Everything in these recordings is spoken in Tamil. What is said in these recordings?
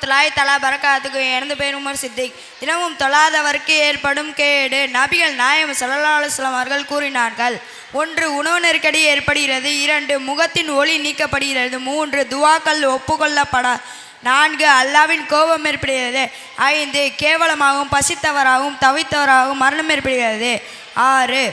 தொழாய் தலா பரக்காத்துக்கு எனது பேர் உமர் சித்திக். தினமும் தொழாதவருக்கு ஏற்படும் கேடு. நபிகள் நாயகம் ஸல்லல்லாஹு அலைஹி வஸல்லம் அவர்கள் கூறினார்கள்: 1. உணவு நெருக்கடி ஏற்படுகிறது. 2. முகத்தின் ஒளி நீக்கப்படுகிறது. 3. துவாக்கள் ஒப்புக்கொள்ளப்பட. 4. அல்லாவின் கோபம் ஏற்படுகிறது. 5. கேவலமாகவும் பசித்தவராகவும் தவித்தவராகவும் மரணம் ஏற்படுகிறது. 6.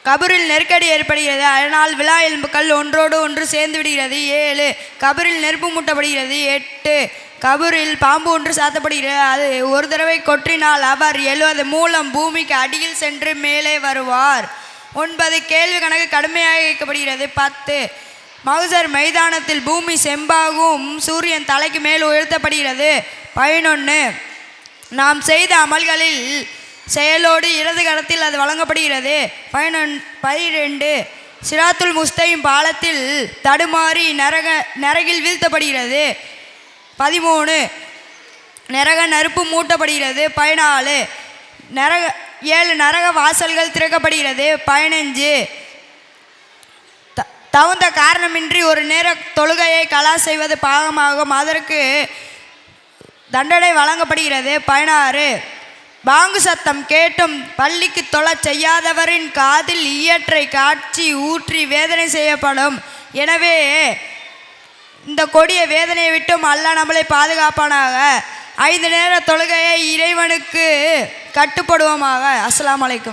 கபரில் நெருக்கடி ஏற்படுகிறது. அதனால் விழா எலும்புகள் ஒன்றோடு ஒன்று சேர்ந்து விடுகிறது. 7. கபரில் நெருப்பு மூட்டப்படுகிறது. 8. கபரில் பாம்பு ஒன்று சாத்தப்படுகிறது. அது ஒரு தடவை கொற்றினால் அவர் எழுவது மூலம் பூமிக்கு அடியில் சென்று மேலே வருவார். 9. கேள்வி கணக்கு கடுமையாக வைக்கப்படுகிறது. 10. மகசர் மைதானத்தில் பூமி செம்பாகும் சூரியன் தலைக்கு மேல் உயர்த்தப்படுகிறது. 11. நாம் செய்த அமல்களில் செயலோடு இடது கரத்தில் அது வழங்கப்படுகிறது. 12. சிராத்துல் முஸ்தகீம் பாலத்தில் தடுமாறி நரகில் வீழ்த்தப்படுகிறது. 13. நரக நெருப்பு மூட்டப்படுகிறது. 14. 7 நரக வாசல்கள் திறக்கப்படுகிறது. 15. தகுந்த காரணமின்றி ஒரு நேர தொழுகையை கலா செய்வது பாகமாகும். அதற்கு தண்டனை வழங்கப்படுகிறது. 16. பாங்கு சத்தம் கேட்டும் பள்ளிக்கு தொழச் செய்யாதவரின் காதில் ஈயற்றை காட்சி ஊற்றி வேதனை செய்யப்படும். எனவே இந்த கொடிய வேதனையை விட்டும் அல்லாஹ் நம்மளை பாதுகாப்பானாக. 5 நேர தொழுகையை இறைவனுக்கு கட்டுப்படுவோமாக. அஸ்ஸலாமு அலைக்கும்.